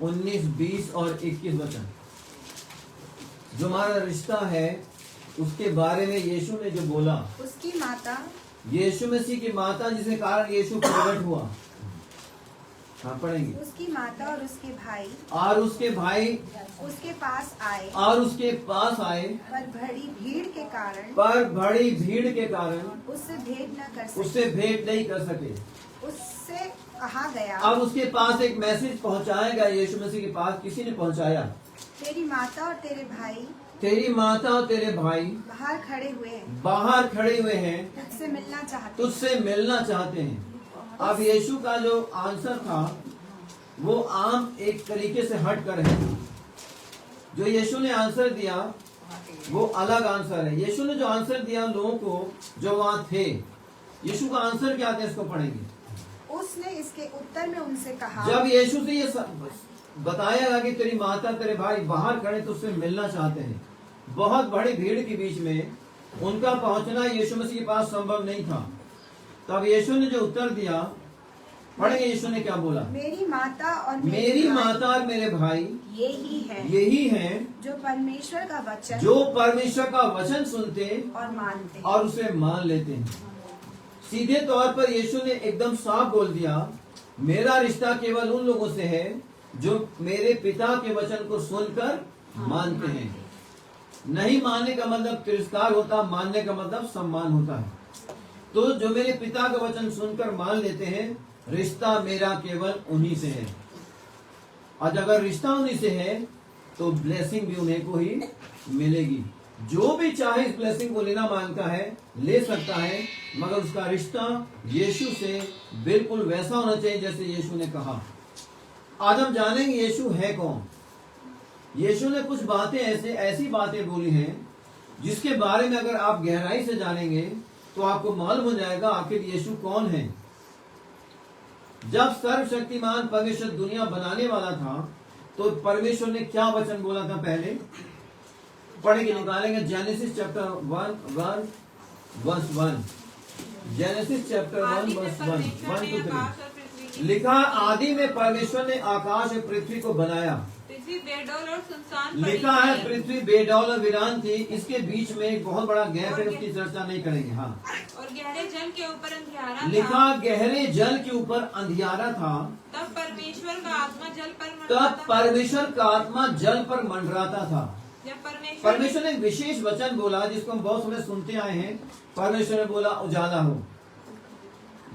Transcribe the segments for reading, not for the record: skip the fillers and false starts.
19, 20 और 21 वचन। जो हमारा रिश्ता है उसके बारे में यीशु ने जो बोला, उसकी माता, यीशु मसीह की माता जिसके कारण यीशु प्रकट हुआ। हाँ पढ़ेंगे। उसकी माता और उसके भाई उसके भाई उसके पास आए, पर बड़ी भीड़ के कारण उससे भेंट नहीं कर सके। उससे कहा गया, अब उसके पास एक मैसेज पहुंचाया गया, यीशु मसीह के पास किसी ने पहुंचाया, तेरी माता और तेरे भाई बाहर खड़े हुए हैं, तुझसे मिलना चाहते हैं। अब यीशु का जो आंसर था वो आम एक तरीके से हट कर है। जो यीशु ने आंसर दिया वो अलग आंसर है। यीशु ने जो आंसर दिया लोगों को जो वहाँ थे, यीशु का आंसर क्या था इसको पढ़ेंगे। उसने इसके उत्तर में उनसे कहा, जब यीशु से ये बताया गया कि तेरी माता तेरे भाई बाहर खड़े तुझसे मिलना चाहते हैं, बहुत बड़ी भीड़ के बीच में उनका पहुंचना यीशु मसीह के पास संभव नहीं था। तब यीशु ने जो उत्तर दिया, पढ़ेंगे यीशु ने क्या बोला। मेरी माता और मेरे भाई यही हैं जो परमेश्वर का वचन सुनते और और उसे मान लेते हैं। सीधे तौर पर यीशु ने एकदम साफ बोल दिया, मेरा रिश्ता केवल उन लोगों से है जो मेरे पिता के वचन को सुनकर मानते हैं। नहीं मानने का मतलब तिरस्कार होता, मानने का मतलब सम्मान होता है। तो जो मेरे पिता का वचन सुनकर मान लेते हैं, रिश्ता मेरा केवल उन्हीं से है। और अगर रिश्ता उन्हीं से है तो ब्लेसिंग भी उन्हीं को ही मिलेगी। जो भी चाहे इस ब्लेसिंग को लेना मांगता है ले सकता है, मगर उसका रिश्ता यीशु से बिल्कुल वैसा होना चाहिए जैसे यीशु ने कहा। आज हम जानेंगे यीशु है कौन। यीशु ने कुछ बातें ऐसी बातें बोली हैं जिसके बारे में अगर आप गहराई से जानेंगे तो आपको मालूम हो जाएगा आखिर यीशु कौन है। जब सर्वशक्तिमान परमेश्वर दुनिया बनाने वाला था तो परमेश्वर ने क्या वचन बोला था पहले पढ़ेंगे, निकालेंगे। Genesis chapter 1 verse 1। Genesis chapter 1 verse 1 to 3 लिखा, आदि में परमेश्वर ने आकाश और पृथ्वी को बनाया। पृथ्वी बेडौल और सुनसान लिखा है पृथ्वी बेडौल और वीरान थी। इसके बीच में एक बहुत बड़ा गैप है, उसकी चर्चा नहीं करेंगे। हाँ, और गहरे जल के ऊपर अंधियारा लिखा गहरे जल के ऊपर अंधियारा था। तब परमेश्वर का आत्मा जल पर मंडराता था। जब परमेश्वर ने विशेष वचन बोला जिसको हम बहुत समय सुनते आए हैं। परमेश्वर ने बोला उजाला हो।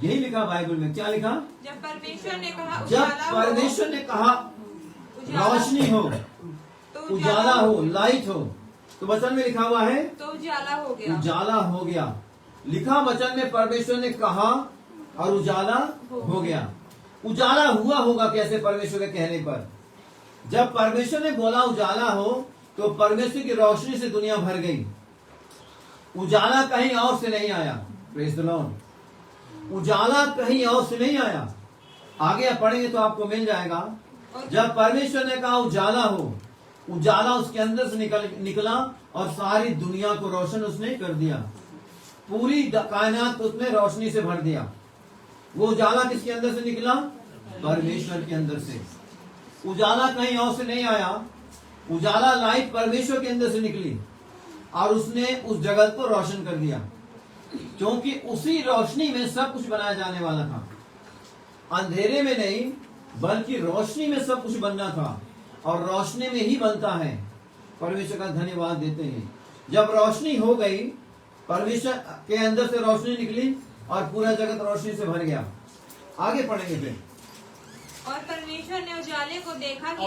यही लिखा बाइबल में। क्या लिखा? जब परमेश्वर ने कहा रोशनी हो, तो उजाला हो, लाइट हो, तो वचन में लिखा हुआ है तो उजाला हो गया। लिखा वचन में परमेश्वर ने कहा और उजाला हो गया। उजाला हुआ होगा कैसे? परमेश्वर के कहने पर। जब परमेश्वर ने बोला उजाला हो तो परमेश्वर की रोशनी से दुनिया भर गई। उजाला कहीं और से नहीं आया। Praise the Lord. उजाला कहीं और से नहीं आया। आगे आप पढ़ेंगे तो आपको मिल जाएगा। जब परमेश्वर ने कहा उजाला हो, उजाला उसके अंदर से निकला और सारी दुनिया को रोशन उसने कर दिया। पूरी कायनात को उसने रोशनी से भर दिया। वो उजाला किसके अंदर से निकला? परमेश्वर के अंदर से। उजाला कहीं और से नहीं आया। उजाला लाइट परमेश्वर के अंदर से निकली और उसने उस जगत को रोशन कर दिया, क्योंकि उसी रोशनी में सब कुछ बनाया जाने वाला था। अंधेरे में नहीं बल्कि रोशनी में सब कुछ बनना था, और रोशनी में ही बनता है। परमेश्वर का धन्यवाद देते हैं। जब रोशनी हो गई, परमेश्वर के अंदर से रोशनी निकली और पूरा जगत रोशनी से भर गया। आगे पढ़ेंगे फिर। और परमेश्वर ने उजाले को देखा कि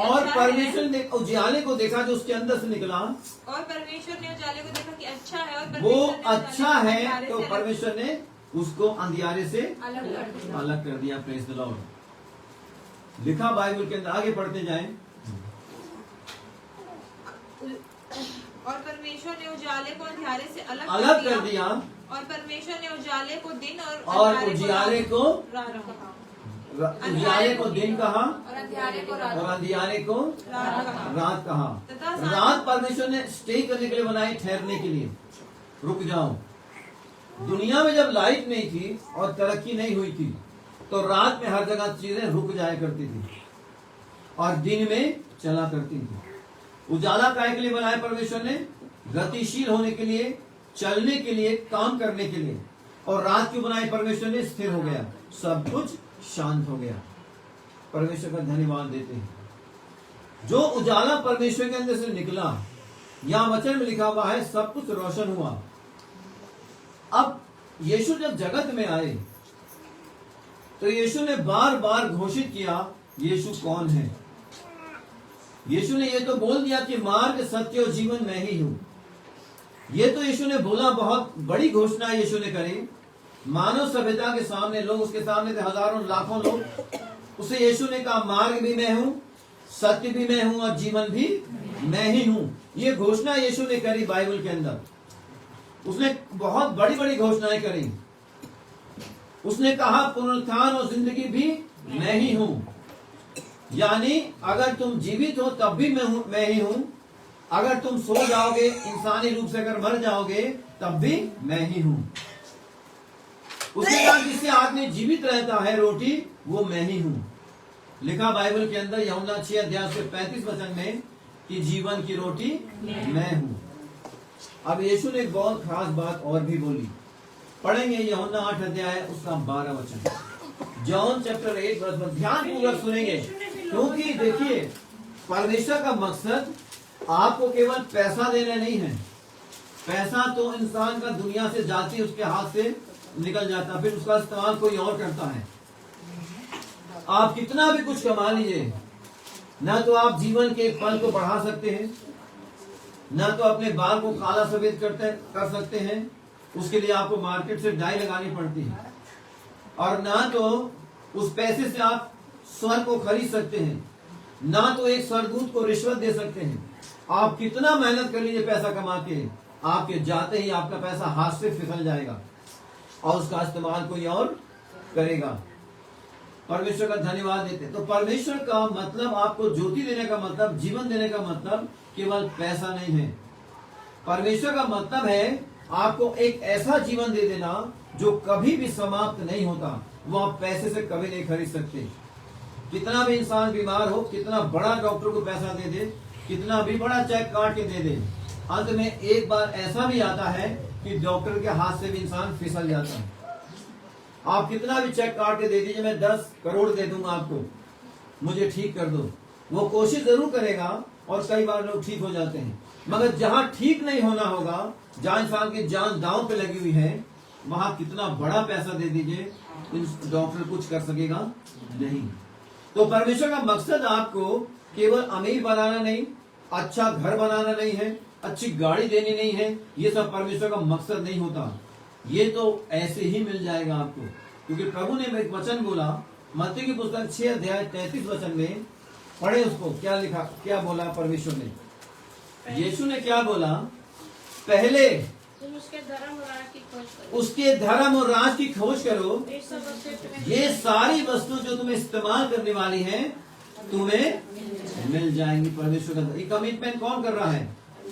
उजाले को देखा जो उसके अंदर से निकला। और परमेश्वर ने उजाले को देखा कि अच्छा है, और वो अच्छा है तो परमेश्वर ने उसको अंधियारे से अलग कर दिया। Praise the Lord. लिखा बाइबल के अंदर। आगे पढ़ते जाएं। और परमेश्वर ने उजाले को अंधियारे से अलग कर दिया। और परमेश्वर ने उजाले को दिन और उजियारे को उजियारे को दिन कहा और अंधियारे को रात कहा। रात परमेश्वर ने स्टे करने के लिए बनाई, ठहरने के लिए। रुक जाओ। दुनिया में जब लाइट नहीं थी और तरक्की नहीं हुई थी तो रात में हर जगह चीजें रुक जाया करती थी, और दिन में चला करती थी। उजाला काय के लिए बनाया परमेश्वर ने? गतिशील होने के लिए, चलने के लिए, काम करने के लिए। और रात क्यों बनाई परमेश्वर ने? स्थिर हो गया, सब कुछ शांत हो गया। परमेश्वर का धन्यवाद देते हैं। जो उजाला परमेश्वर के अंदर से निकला, यहां वचन में लिखा हुआ है सब कुछ रोशन हुआ। अब यीशु जब जगत में आए तो यीशु ने बार बार घोषित किया यीशु कौन है। यीशु ने ये तो बोल दिया कि मार्ग, सत्य और जीवन मैं ही हूं। ये तो यीशु ने बोला, बहुत बड़ी घोषणा यीशु ने करी। मानव सभ्यता के सामने, लोग उसके सामने थे, हजारों लाखों लोग। उसे यीशु ने कहा मार्ग भी मैं हूं, सत्य भी मैं हूं और जीवन भी मैं ही हूं। ये घोषणा यीशु ने करी बाइबल के अंदर। उसने बहुत बड़ी बड़ी घोषणाएं करी। उसने कहा पुनरुत्थान और जिंदगी भी मैं ही हूं। यानी अगर तुम जीवित हो तब भी मैं ही हूं। अगर तुम सो जाओगे, इंसानी रूप से अगर मर जाओगे, तब भी मैं ही हूं। उसने कहा जिससे आदमी जीवित रहता है रोटी, वो मैं ही हूं। लिखा बाइबल के अंदर यूहन्ना 6 अध्याय से 35 वचन में कि जीवन की रोटी मैं हूं। अब यीशु ने एक बहुत खास बात और भी बोली। पढ़ेंगे यूहन्ना 8 अध्याय उसका 12 वचन। जॉन चैप्टर 8 वर्स पर ध्यान पूर्वक सुनेंगे, क्योंकि देखिए परमेश्वर का मकसद आपको केवल पैसा देना नहीं है। पैसा तो इंसान का दुनिया से जाती, उसके हाथ से निकल जाता, फिर उसका इस्तेमाल कोई और करता है। आप कितना भी कुछ कमा लीजिए, ना तो आप जीवन के पल को बढ़ा सकते हैं, ना तो अपने बाल को काला सफेद कर सकते हैं। उसके लिए आपको मार्केट से डाई लगानी पड़ती है। और ना तो उस पैसे से आप स्वर्ग को खरीद सकते हैं, ना तो एक स्वर्गदूत को रिश्वत दे सकते हैं। आप कितना मेहनत कर लीजिए पैसा कमा के, आपके जाते ही आपका पैसा हाथ से फिसल जाएगा और उसका इस्तेमाल कोई और करेगा। परमेश्वर का धन्यवाद देते। तो परमेश्वर का मतलब, आपको ज्योति देने का मतलब, जीवन देने का मतलब केवल पैसा नहीं है। परमेश्वर का मतलब है आपको एक ऐसा जीवन दे देना जो कभी भी समाप्त नहीं होता। वो आप पैसे से कभी नहीं खरीद सकते। कितना भी इंसान बीमार हो, कितना बड़ा डॉक्टर को पैसा दे दे, कितना भी बड़ा चेक काट के दे दे, अंत में एक बार ऐसा भी आता है कि डॉक्टर के हाथ से भी इंसान फिसल जाता है। आप कितना भी चेक काट के दे दीजिए, मैं 10 करोड़ दे दूंगा आपको, मुझे ठीक कर दो, वो कोशिश जरूर करेगा और कई बार लोग ठीक हो जाते हैं। मगर जहां ठीक नहीं होना होगा, जहां इंसान की जान दांव पे लगी हुई है, वहां कितना बड़ा पैसा दे दीजिए, डॉक्टर कुछ कर सकेगा नहीं। तो परमेश्वर का मकसद आपको केवल अमीर बनाना नहीं, अच्छा घर बनाना नहीं है, अच्छी गाड़ी देनी नहीं है। ये सब परमेश्वर का मकसद नहीं होता। ये तो ऐसे ही मिल जाएगा आपको, क्योंकि प्रभु ने एक वचन बोला मत्ती की पुस्तक 6 अध्याय 33 वचन में, पढ़े उसको। क्या लिखा, क्या बोला परमेश्वर ने? यीशु ने क्या बोला? पहले तुम उसके धर्म और राज की खोज करो, उसके धर्म और राज की खोज करो, ये सारी वस्तु जो तुम्हें इस्तेमाल करने वाली है तुम्हें मिल जाएंगी। परमेश्वर का ये कमिटमेंट कौन कर रहा है?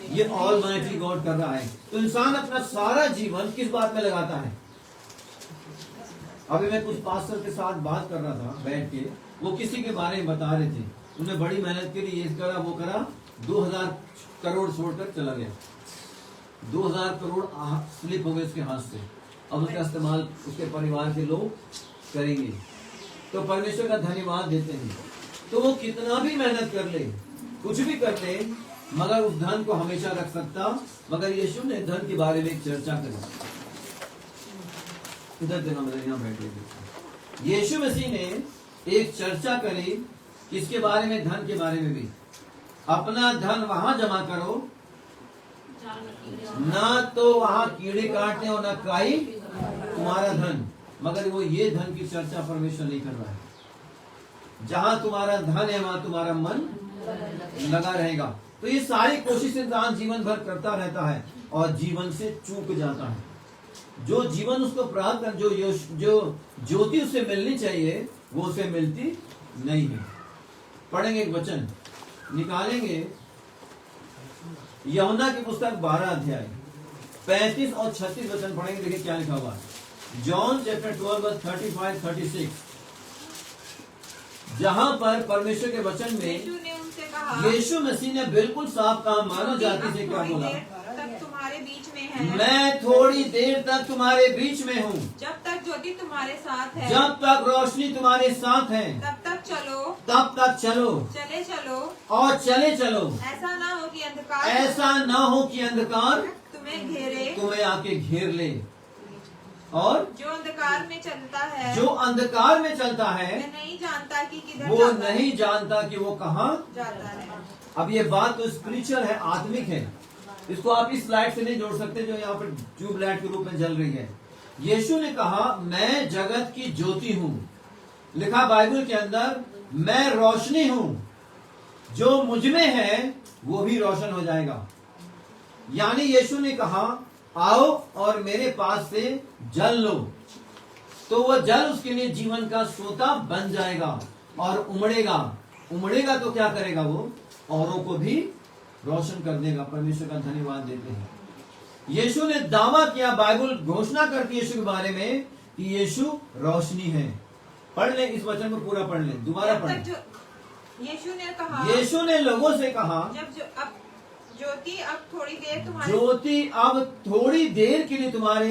ये ऑलमाइटी गॉड कर रहा है। तो इंसान अपना सारा जीवन किस बात में लगाता है? अभी मैं कुछ पास्टर के साथ बात कर रहा था बैठ के, वो किसी के बारे में बता रहे थे। उन्हें बड़ी मेहनत करी, ये करा वो करा, 2000 करोड़ छोड़कर चला गया। 2000 करोड़ स्लिप हो गए उसके हाथ से। अब उसका इस्तेमाल उसके परिवार के लोग करेंगे। तो परमेश्वर का धन्यवाद देते हैं। तो वो कितना भी मेहनत कर ले, कुछ भी कर ले, मगर उस धन को हमेशा रख सकता। मगर यीशु ने धन के बारे में एक चर्चा करी। इधर देखो, मतलब यहाँ बैठे। यीशु मसीह ने एक चर्चा करी किसके बारे में? धन के बारे में भी। अपना धन वहां जमा करो, ना तो वहां कीड़े काटने और ना काई तुम्हारा धन। मगर वो ये धन की चर्चा परमेश्वर नहीं कर रहा है। जहां तुम्हारा धन है वहां तुम्हारा मन लगा रहेगा। तो ये सारी कोशिश इंसान जीवन भर करता रहता है और जीवन से चूक जाता है। जो जीवन उसको प्राप्त कर, जो ज्योति उसे मिलनी चाहिए, वो उसे मिलती नहीं है। पढ़ेंगे एक वचन, निकालेंगे यूहन्ना की पुस्तक 12 अध्याय 35 और 36 वचन पढ़ेंगे। देखिए क्या लिखा हुआ है। John chapter 12 verse 35-36। जहाँ पर परमेश्वर के वचन में यीशु ने उनसे कहा, यीशु मसीह ने बिल्कुल साफ कहा, मानव जाति से क्या थोड़ी बोला, देर तक तुम्हारे बीच में है, मैं थोड़ी देर तक तुम्हारे बीच में हूँ, जब तक ज्योति तुम्हारे साथ है, जब तक रोशनी तुम्हारे साथ है तब तक चलो, तब तक चलो चले चलो। और चले चलो। ऐसा ना हो कि अंधकार ऐसा न हो कि अंधकार तुम्हें घेरे। तुम्हें आके घेर ले। और जो अंधकार में चलता है, जो अंधकार में चलता है वह नहीं जानता कि किधर वो जाता नहीं है, जानता कि वो कहाँ। जाता है। अब ये बात तो स्पिरिचुअल है, आत्मिक है। इसको आप इस लाइट से नहीं जोड़ सकते जो यहाँ पर ट्यूब लाइट के रूप में जल रही है। यीशु ने कहा, मैं जगत की ज्योति हूँ। लिखा बाइबल के अंदर, मैं रोशनी हूँ, जो मुझ में है वो भी रोशन हो जाएगा। यानी यीशु ने कहा, आओ और मेरे पास से जल लो, तो वह जल उसके लिए जीवन का सोता बन जाएगा और उमड़ेगा। उमड़ेगा तो क्या करेगा, वो औरों को भी रोशन कर देगा। परमेश्वर का धन्यवाद देते हैं। यीशु ने दावा किया, बाइबल घोषणा करती है यीशु के बारे में कि यीशु रोशनी है। पढ़ ले, इस वचन को पूरा पढ़ ले, दोबारा जब पढ़ तक ले। यीशु ने कहा, यीशु ने लोगों से कहा, अब ज्योति अब थोड़ी देर तुम्हारे ज्योति अब थोड़ी देर के लिए तुम्हारे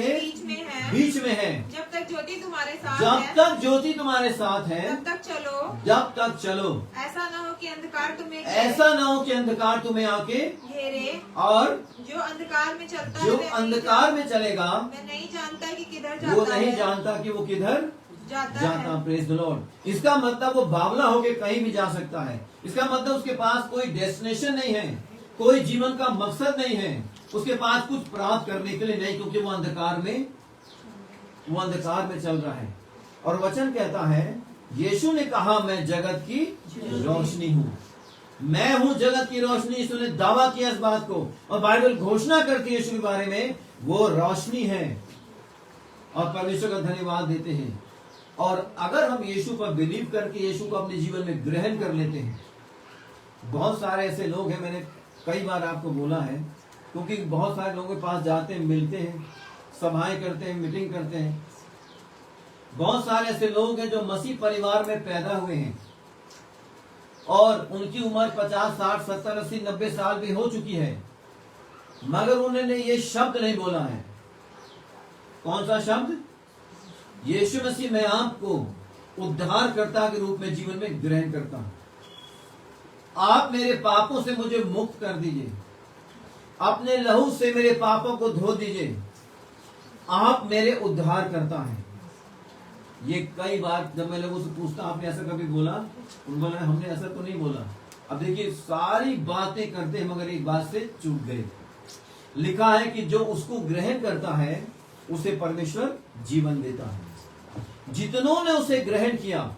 बीच में है, जब तक ज्योति तुम्हारे साथ जब है, तक ज्योति तुम्हारे साथ है तब तक चलो। जब तक चलो। ऐसा ना हो कि अंधकार तुम्हें ऐसा ना हो कि अंधकार तुम्हें आके घेरे। और जो अंधकार में चलता जो है, वह नहीं अंधकार में चलेगा वह नहीं जानता कि किधर वो जाता नहीं है, जानता कि वो किधर जाता जाता। है। Praise the Lord. इसका मतलब वो बावला होके कहीं भी जा सकता है। इसका मतलब उसके पास कोई डेस्टिनेशन नहीं है, कोई जीवन का मकसद नहीं है, उसके पास कुछ प्राप्त करने के लिए नहीं, क्योंकि वो अंधकार में चल रहा है। और वचन कहता है, यीशु ने कहा, मैं जगत की रोशनी हूँ। मैं हूँ जगत की रोशनी। यीशु ने दावा किया इस बात को, और बाइबल घोषणा करती है यीशु के बारे में, वो रोशनी है। और परमेश्वर का धन्यवाद देते हैं। और अगर हम यीशु पर बिलीव करके यीशु को अपने जीवन में ग्रहण कर लेते हैं, बहुत सारे ऐसे लोग हैं, मैंने कई बार आपको बोला है, क्योंकि बहुत सारे लोगों के पास जाते हैं, मिलते हैं, सभाएं करते हैं, मीटिंग करते हैं। बहुत सारे ऐसे लोग हैं जो मसीह परिवार में पैदा हुए हैं और उनकी उम्र 50, 60, 70, 80, 90 साल भी हो चुकी है, मगर उन्होंने ये शब्द नहीं बोला है। कौन सा शब्द? यीशु मसीह, मैं आपको उद्धारकर्ता के रूप में जीवन में ग्रहण करता हूं। आप मेरे पापों से मुझे मुक्त कर दीजिए, अपने लहू से मेरे पापों को धो दीजिए, आप मेरे उद्धार करता हैं। ये कई बार जब मैं लोगों से पूछता, आपने ऐसा कभी बोला? उन्होंने बोला, हमने ऐसा तो नहीं बोला। अब देखिए, सारी बातें करते हैं मगर एक बात से चूक गए। लिखा है कि जो उसको ग्रहण करता है उसे परमेश्वर जीवन देता है। जितनों ने उसे ग्रहण किया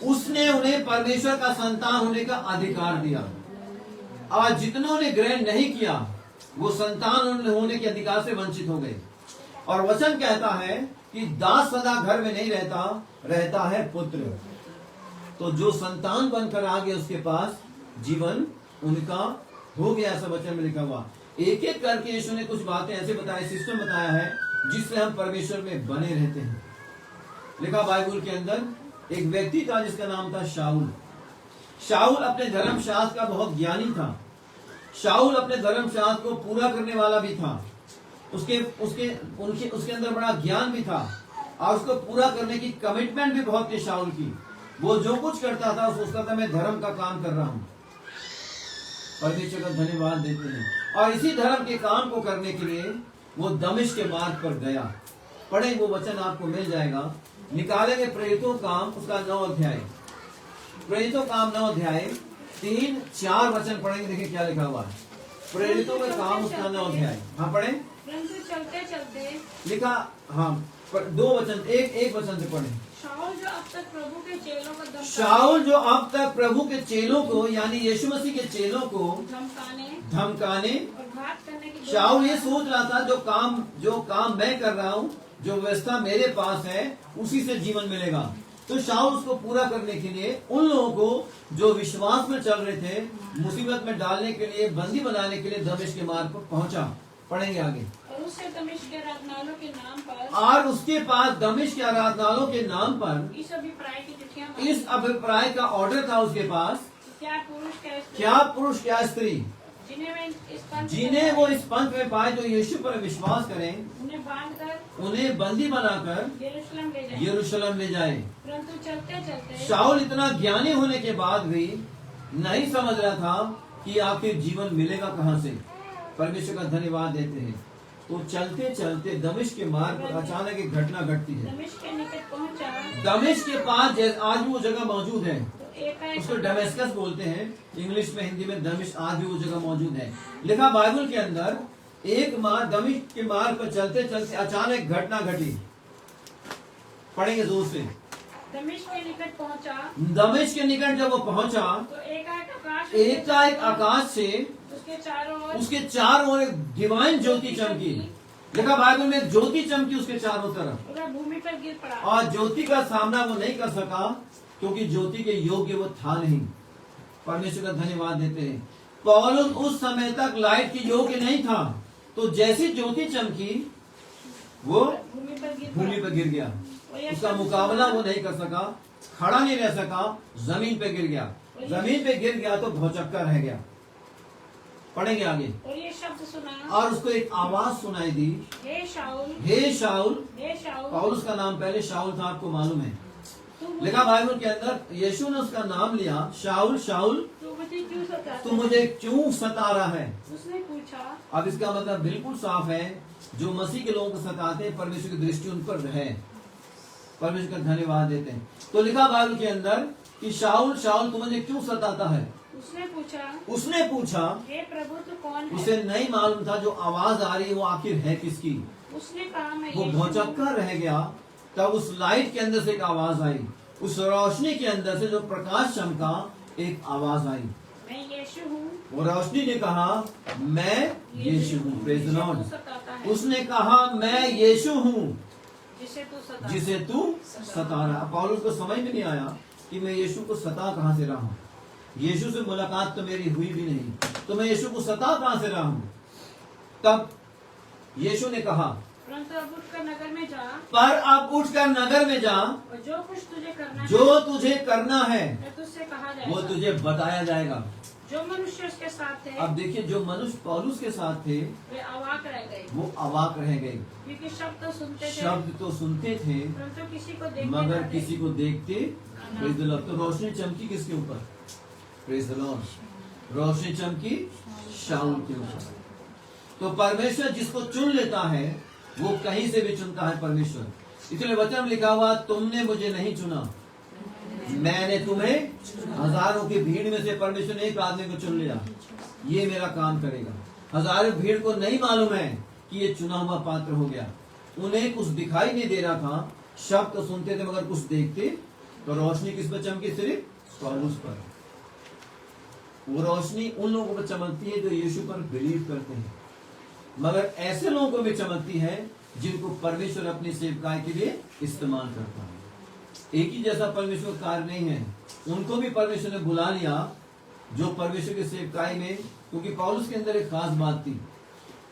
उसने उन्हें परमेश्वर का संतान होने का अधिकार दिया। आज जितनों ने ग्रहण नहीं किया वो संतान होने के अधिकार से वंचित हो गए। और वचन कहता है कि दास सदा घर में नहीं रहता, रहता है पुत्र। तो जो संतान बनकर आ गए उसके पास जीवन उनका हो गया, ऐसा वचन में लिखा हुआ। एक एक करके यीशु ने कुछ बातें ऐसे बताए, सिस्टम बताया है जिससे हम परमेश्वर में बने रहते हैं। लिखा बाइबल के अंदर, एक व्यक्ति था जिसका नाम था शाऊल। शाऊल अपने धर्म शास्त्र का बहुत ज्ञानी था। शाऊल अपने धर्म शास्त्र को पूरा करने वाला भी था। उसके अंदर बड़ा ज्ञान भी था और उसको पूरा करने की कमिटमेंट भी बहुत थी शाऊल की। वो जो कुछ करता था सोचता था मैं धर्म का काम कर रहा हूं। परमेश्वर का धन्यवाद देते हैं। और इसी धर्म के काम को करने के लिए वो दमिश्क के मार्ग पर गया। पढ़े, वो वचन आपको मिल जाएगा। निकालेंगे प्रेरितों काम उसका 9 अध्याय, प्रेरितों काम 9 अध्याय 3, 4 वचन पढ़ेंगे। देखिए क्या लिखा हुआ है, प्रेरितों का काम उसका 9 अध्याय। हाँ पढ़े, चलते चलते लिखा। हाँ 2 वचन, एक वचन से पढ़े। शाऊल जो अब तक प्रभु के चेलों को शाऊल जो अब तक प्रभु के चेलों को यानी यीशु मसीह के चेलों को धमकाने और घात करने की शाऊल ये सोच रहा था जो काम मैं कर रहा हूँ, जो व्यवस्था मेरे पास है उसी से जीवन मिलेगा। तो शाऊल उसको पूरा करने के लिए उन लोगों को जो विश्वास में चल रहे थे मुसीबत में डालने के लिए, बंदी बनाने के लिए दमिश्क के मार्ग पर पहुंचा। पढ़ेंगे आगे। और उससे दमिश्क के आराधनालयों के नाम पर और उसके पास दमिश्क के आराधनालयों के नाम पर इस अभिप्राय की चिट्ठियां इस अभिप्राय का ऑर्डर था उसके पास, क्या पुरुष क्या स्त्री क्या पुरुष क्या स्त्री जिन्हें वो इस पंथ में पाए जो यीशु पर विश्वास करें, उन्हें बांधकर उन्हें बंदी बनाकर यरूशलेम ले जाए। यरूशलेम ले जाए। परंतु चलते चलते शाऊल इतना ज्ञानी होने के बाद भी नहीं समझ रहा था कि आखिर जीवन मिलेगा कहाँ से। परमेश्वर का धन्यवाद देते हैं। तो चलते चलते दमिश्क के मार्ग पर अचानक एक घटना घटती है। दमिश्क के निकट पहुंचा दमिश्क के पास आज भी वो जगह मौजूद है, तो एकाएक उसको डमेस्कस बोलते हैं इंग्लिश में, हिंदी में दमिश्क, आज भी वो जगह मौजूद है। लिखा बाइबल के अंदर एक माँ दमिश्क के मार्ग पर चलते चलते अचानक घटना घटी। पढ़ेंगे जोर से। दमिश्क के निकट पहुंचा दमिश्क के निकट जब वो पहुंचा तो एकाएक आकाश से उसके चारों ओर एक डिवाइन ज्योति चमकी। लिखा बाइबल में ज्योति चमकी उसके चारों तरफ, वह भूमि पर गिर पड़ा और ज्योति का सामना वो नहीं कर सका क्योंकि ज्योति के योग्य वो था नहीं। परमेश्वर का धन्यवाद देते हैं। पौलुस उस समय तक लाइट के योग्य नहीं था, तो जैसी ज्योति चमकी वो भूमि पर गिर गया। उसका मुकाबला वो नहीं कर सका, खड़ा नहीं रह सका, जमीन पे गिर गया। जमीन पे गिर गया तो भौचक्का रह गया। पढ़ेंगे आगे। और ये शब्द सुना और उसको एक आवाज सुनाई दी, हे शाऊल, हे शाऊल। हे शाऊल। पौलुस का नाम पहले शाऊल था, आपको मालूम है। तू लिखा बाइबल के अंदर यीशु ने उसका नाम लिया, शाऊल शाऊल मुझे क्यों सताता तू मुझे क्यों सता रहा है। उसने पूछा। अब इसका मतलब बिल्कुल साफ है, जो मसीह के लोगों को सताते हैं परमेश्वर की दृष्टि उन पर है। परमेश्वर का धन्यवाद देते हैं। तो लिखा बाइबल के अंदर कि शाऊल शाऊल तू मुझे क्यों सताता है। उसने पूछा हे प्रभु तू कौन है? उसे नहीं मालूम था जो आवाज आ रही है वो आखिर है किसकी। उसने कहा मैं वो यीशु भौचक्का रह गया। तब उस लाइट के अंदर से एक आवाज आई, उस रोशनी के अंदर से जो प्रकाश चमका एक आवाज आई, मैं यीशु हूँ। वो रोशनी ने कहा मैं यीशु हूँ। Praise the Lord. उसने कहा मैं यीशु हूँ जिसे तू सता रहा। पौलुस को समझ में नहीं आया कि मैं यीशु को सता कहाँ से रहा हूँ। यीशु से मुलाकात तो मेरी हुई भी नहीं, तो मैं यीशु को सता कहाँ से रहा हूँ। तब यीशु ने कहा परंतु अब उठकर नगर में जा, पर अब उठकर नगर में जा, और जो कुछ तुझे करना है, जो तुझे करना है मैं तुझसे कहा जाएगा, वो तुझे बताया जाएगा। जो मनुष्य उसके साथ थे, अब देखिए जो मनुष्य पौलुस के साथ थे वे अवाक रह गए, वो अवाक रह गए, क्योंकि शब्द तो सुनते थे, शब्द तो सुनते थे परंतु किसी को देखते मगर न थे। किसी को देखते। Praise the Lord. तो रोशनी चमकी किसके ऊपर। Praise the Lord. रोशनी चमकी शाऊल के ऊपर। तो परमेश्वर जिसको चुन लेता है वो कहीं से भी चुनता है परमेश्वर। इसलिए वचन में लिखा हुआ तुमने मुझे नहीं चुना, मैंने तुम्हें हजारों की भीड़ में से परमेश्वर ने एक आदमी को चुन लिया, ये मेरा काम करेगा। हजारों भीड़ को नहीं मालूम है कि ये चुना हुआ पात्र हो गया। उन्हें कुछ दिखाई नहीं दे रहा था, शब्द तो सुनते थे मगर कुछ देखते। तो रोशनी किस पर चमकी, सिर्फ पौलुस पर। वो रोशनी उन लोगों पर चमकती है जो यीशु पर बिलीव करते हैं, मगर ऐसे लोगों को भी चमकती है जिनको परमेश्वर अपनी सेवकाई के लिए इस्तेमाल करता है। एक ही जैसा परमेश्वर कार्य नहीं है, उनको भी परमेश्वर ने बुला लिया जो परमेश्वर की सेवकाई में। क्योंकि पौलुस के अंदर एक खास बात थी,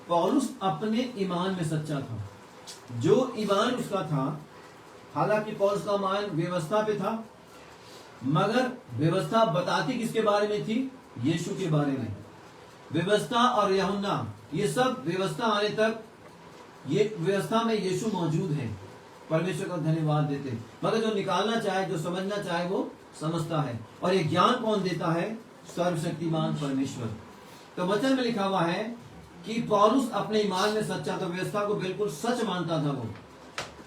पौलुस अपने ईमान में सच्चा था। जो ईमान उसका था, हालांकि पौलुस का ईमान व्यवस्था पे था, मगर व्यवस्था बताती किसके बारे में थी, यीशु के बारे में। व्यवस्था और यूहन्ना ये सब व्यवस्था आने तक ये व्यवस्था में यीशु मौजूद है। परमेश्वर का धन्यवाद देते हैं। मगर जो निकालना चाहे, जो समझना चाहे वो समझता है। और ये ज्ञान कौन देता है, सर्वशक्तिमान परमेश्वर। तो वचन में लिखा हुआ है कि पौलुस अपने ईमान में सच्चा था, व्यवस्था को बिल्कुल सच मानता था वो,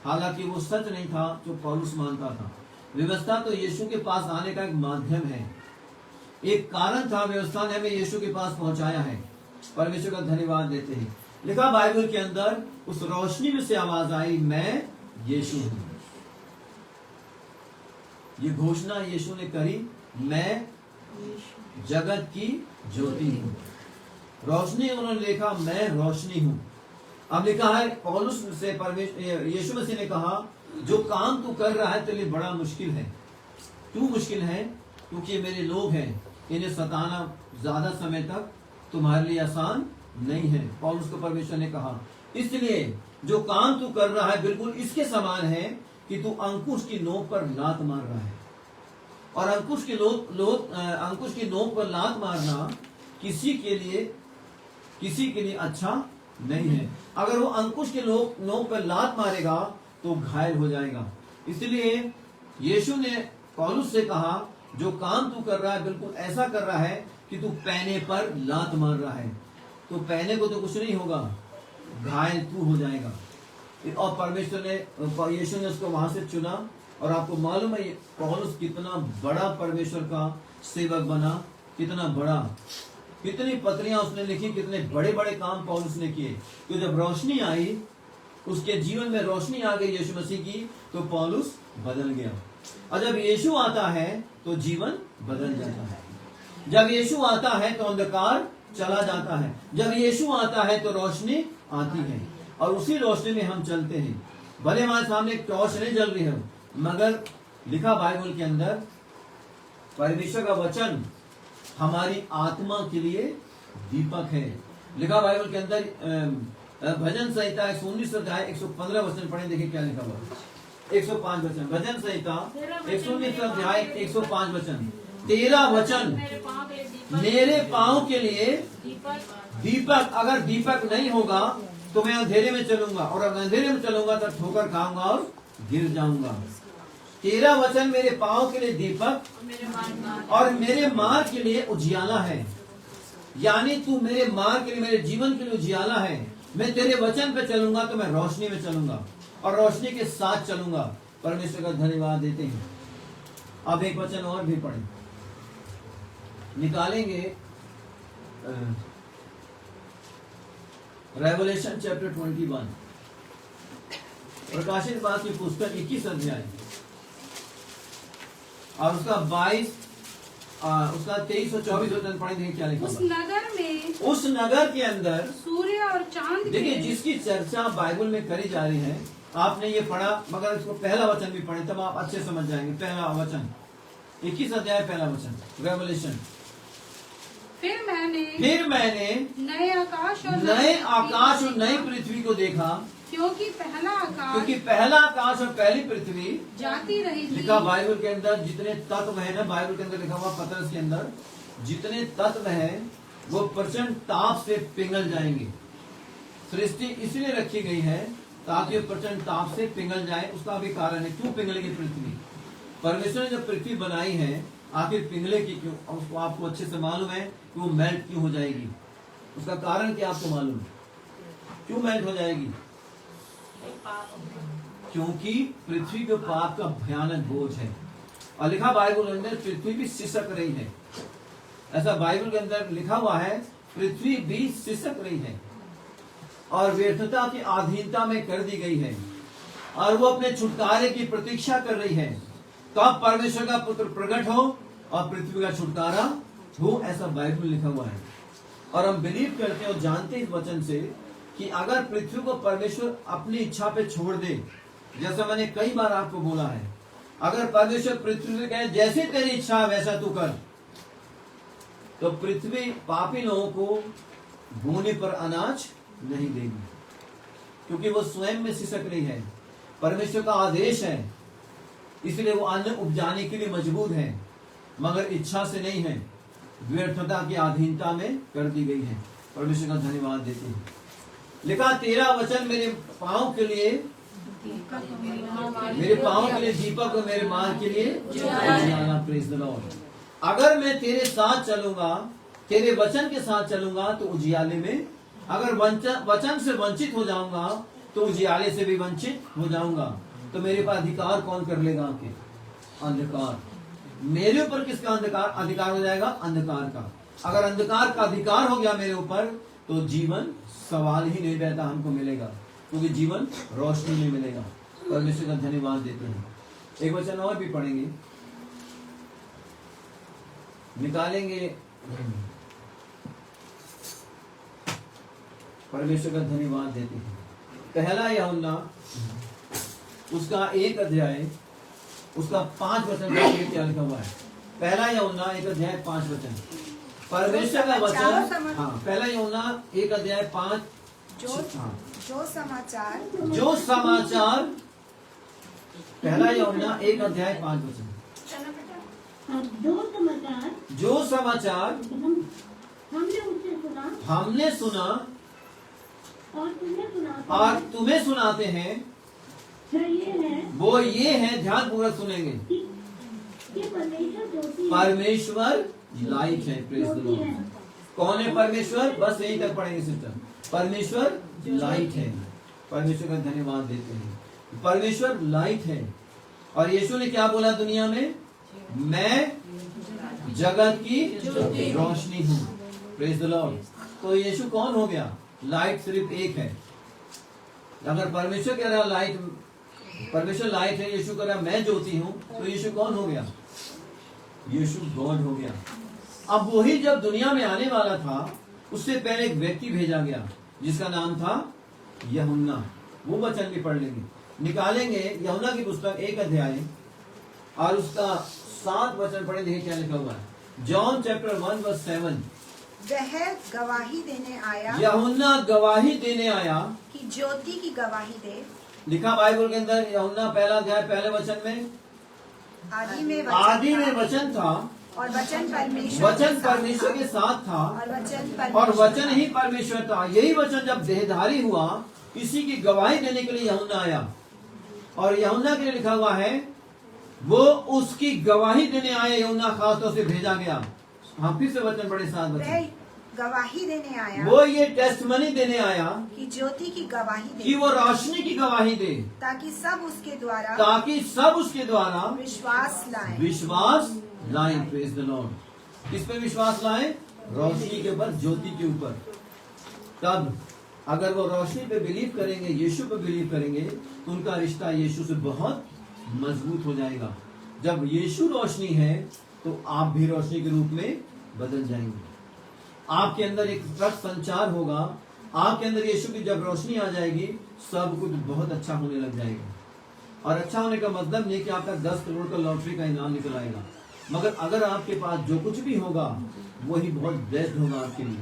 हालांकि वो सच नहीं था जो पौलुस मानता था। व्यवस्था तो यीशु के पास आने का एक माध्यम है, एक कारण था। व्यवस्था ने हमें यीशु के पास पहुंचाया है। परमेश्वर का धन्यवाद देते हैं। लिखा बाइबल के अंदर उस रोशनी में से आवाज आई मैं यीशु हूं। ये घोषणा यीशु ने करी, मैं जगत की ज्योति हूं। रोशनी उन्होंने लिखा, मैं रोशनी हूं। अब लिखा है पौलुस से परमेश्वर यीशु मसीह ने कहा जो काम तू कर रहा है तेरे लिए बड़ा मुश्किल है। क्यों मुश्किल है, क्योंकि ये मेरे लोग हैं, इन्हें सताना ज्यादा समय तक तुम्हारे लिए आसान नहीं है। पौलुस को परमेश्वर ने कहा इसलिए जो काम तू कर रहा है बिल्कुल इसके समान है कि तू अंकुश की नोक पर लात मार रहा है। और अंकुश की नोक पर लात मारना किसी के लिए अच्छा नहीं है। अगर वो अंकुश के नोक पर लात मारेगा तो घायल हो जाएगा। इसलिए यीशु ने पौलुस से कहा जो काम तू कर रहा है बिल्कुल ऐसा कर रहा है कि तू पैने पर लात मार रहा है। तो पैने को तो कुछ नहीं होगा, घायल तू हो जाएगा। और परमेश्वर ने, यीशु ने उसको वहां से चुना। और आपको मालूम है पौलुस कितना बड़ा परमेश्वर का सेवक बना, कितना बड़ा, कितनी पत्रियां उसने लिखी, कितने बड़े बड़े काम पौलुस ने किए। तो जब रोशनी आई, उसके जीवन में रोशनी आ गई यीशु मसीह की, तो पौलुस बदल गया। और जब यीशु आता है तो जीवन बदल जाता है। जब यीशु आता है तो अंधकार चला जाता है। जब यीशु आता है तो रोशनी आती है और उसी रोशनी में हम चलते हैं। भले हमारे सामने एक टॉर्च नहीं जल रही है, मगर लिखा बाइबल के अंदर परमेश्वर का वचन हमारी आत्मा के लिए दीपक है। लिखा बाइबल के अंदर भजन संहिता 119 अध्याय 115 वचन पढ़े, देखिए क्या लिखा हुआ। 105 वचन, भजन संहिता 119 अध्याय 105 वचन। तेरा वचन मेरे पांव के लिए दीपक। अगर दीपक नहीं होगा तो मैं अंधेरे में चलूंगा, और अगर अंधेरे में चलूंगा तो ठोकर खाऊंगा और गिर जाऊंगा। तेरा वचन मेरे पांव के लिए दीपक और मेरे मार्ग के लिए उजियाला है। यानी तू मेरे मार्ग के लिए, मेरे जीवन के लिए उजियाला है। मैं तेरे वचन पे चलूंगा तो मैं रोशनी में चलूंगा और रोशनी के साथ चलूंगा। परमेश्वर का धन्यवाद देते हैं। अब एक वचन और भी पढ़ें, निकालेंगे रेवलेशन चैप्टर 21, प्रकाशित बात की पुस्तक 21 अध्याय और उसका 22, उसका 23 और 24 वचन पढ़े, देखिए क्या लिखा। उस नगर के अंदर सूर्य और चांद, देखिए जिसकी चर्चा बाइबल में करी जा रही है। आपने ये पढ़ा, मगर इसको पहला वचन भी पढ़े तब आप अच्छे समझ जाएंगे। पहला वचन 21 अध्याय पहला वचन, रेवलेशन। फिर मैंने नए आकाश और नई पृथ्वी को देखा, क्योंकि पहला आकाश और पहली पृथ्वी जाती रही थी। लिखा बाइबल के अंदर जितने तत्व है ना, बाइबल के अंदर लिखा हुआ पतरस के अंदर जितने तत्व है वो प्रचंड ताप से पिघल जाएंगे। सृष्टि इसलिए रखी गई है ताकि वो प्रचंड ताप से पिघल जाए। उसका भी कारण है, क्यों पिघलेगी पृथ्वी। परमेश्वर ने जब पृथ्वी बनाई है आखिर पिघले की क्यों, उसको आपको अच्छे से मालूम है कि वो मेल्ट क्यों हो जाएगी। उसका कारण क्या आपको मालूम है, क्यों मेल्ट हो जाएगी? क्योंकि पृथ्वी के पाप का भयानक बोझ है। और लिखा बाइबल के अंदर पृथ्वी भी सिसक रही है। ऐसा बाइबल के अंदर लिखा हुआ है, पृथ्वी भी सिसक रही है और व्यर्थता की अधीनता में कर दी गई है और वो अपने छुटकारे की प्रतीक्षा कर रही है। तो अब परमेश्वर का पुत्र प्रकट हो और पृथ्वी का छुटकारा हो, ऐसा बाइबल में लिखा हुआ है। और हम बिलीव करते हैं और जानते हैं इस वचन से कि अगर पृथ्वी को परमेश्वर अपनी इच्छा पे छोड़ दे, जैसा मैंने कई बार आपको बोला है, अगर परमेश्वर पृथ्वी से कहे जैसे तेरी इच्छा वैसा तू कर, तो पृथ्वी पापी लोगों को बोने पर अनाज नहीं देगी, क्योंकि वो स्वयं में सिसक रही है। परमेश्वर का आदेश है, इसलिए वो अन्न उपजाने के लिए मजबूर है, मगर इच्छा से नहीं है, व्यर्थता की अधीनता में कर दी गई है। परमेश्वर का धन्यवाद देते हैं। लिखा तेरा वचन मेरे पांव के लिए दीपक और मेरे मार्ग के लिए उजियाला। Praise the Lord. अगर मैं तेरे साथ चलूंगा, तेरे वचन के साथ चलूंगा तो उजियाले में, अगर वचन से वंचित हो जाऊंगा तो उजियाले से भी वंचित हो जाऊंगा। तो मेरे पर अधिकार कौन कर लेगा? आपके अंधकार। मेरे ऊपर किसका अधिकार हो जाएगा? अंधकार का। अगर अंधकार का अधिकार हो गया मेरे ऊपर तो जीवन सवाल ही नहीं रहता हमको मिलेगा, क्योंकि जीवन रोशनी में मिलेगा। परमेश्वर का धन्यवाद देते हैं। एक वचन और भी पढ़ेंगे, निकालेंगे। परमेश्वर का धन्यवाद देते हैं। पहला यूहन्ना उसका 1 अध्याय उसका 5 वचन क्या लिखा हुआ है। पहला यूहन्ना 1 अध्याय 5 वचन। परमेश्वर का वचन, हाँ, पहला यूहन्ना 1 अध्याय 5 जो हाँ। जो समाचार जो समाचार, पहला यूहन्ना 1:5 चलो बेटा। और जो समाचार जो समाचार हमने उससे सुना हमने सुना और तुम्हें सुनाते और हैं, तुम्हें सुनाते हैं, वह ये है वो ये है, ध्यान पूर्वक सुनेंगे, कि परमेश्वर ज्योति है, परमेश्वर लाइट है। प्रेज द ज्योति है। लॉर्ड। कौन है परमेश्वर? बस यहीं तक पढ़ेंगे सिस्टर। परमेश्वर लाइट है। परमेश्वर का धन्यवाद देते हैं। परमेश्वर लाइट है। और यीशु ने क्या बोला दुनिया में? मैं जगत की रोशनी हूँ। Praise the Lord. तो यीशु कौन हो गया? लाइट सिर्फ एक है। अगर परमेश्वर कह रहा लाइट, परमेश्वर लाइट है, यीशु कह रहा मैं ज्योति हूँ, तो यीशु कौन हो गया? यीशु गॉड हो गया। अब वही जब दुनिया में आने वाला था, उससे पहले एक व्यक्ति भेजा गया जिसका नाम था यूहन्ना। वो वचन भी पढ़ लेंगे, निकालेंगे यूहन्ना की पुस्तक 1 और उसका 7 वचन पढ़े, देखिए क्या लिखा हुआ है। John chapter 1:7। वह गवाही देने आया यूहन्ना गवाही देने आया, कि ज्योति की गवाही दे। लिखा बाइबल के अंदर यूहन्ना 1 पहले वचन में, आदि में आदि में था, वचन था और वचन परमेश्वर वचन के साथ परमेश्वर के था, साथ था और वचन ही परमेश्वर था। यही वचन जब देहधारी हुआ, इसी की गवाही देने के लिए यूहन्ना आया। और यूहन्ना के लिए लिखा हुआ है, वो उसकी गवाही देने आए। यूहन्ना खास तौर से भेजा गया। हम फिर से वचन पढ़े 7 वह वचन। गवाही देने आया वो ये टेस्टमनी देने आया कि ज्योति की गवाही कि दे, वो रोशनी की गवाही दे, ताकि सब उसके द्वारा ताकि सब उसके द्वारा विश्वास लाएं। विश्वास लाएं। Praise the Lord. किस पे विश्वास लाएं? रोशनी के ऊपर, ज्योति के ऊपर। तब अगर वो रोशनी पे बिलीव करेंगे, यीशु पे बिलीव करेंगे, तो उनका रिश्ता यीशु से बहुत मजबूत हो जाएगा। जब यीशु रोशनी है, तो आप भी रोशनी के रूप में बदल जाएंगे। आपके अंदर एक सच संचार होगा। आपके अंदर यीशु की जब रोशनी आ जाएगी, सब कुछ बहुत अच्छा होने लग जाएगा। और अच्छा होने का मतलब नहीं कि आपका 10 करोड़ का लॉटरी का इनाम निकल आएगा, मगर अगर आपके पास जो कुछ भी होगा, वही बहुत बेस्ट होगा आपके लिए।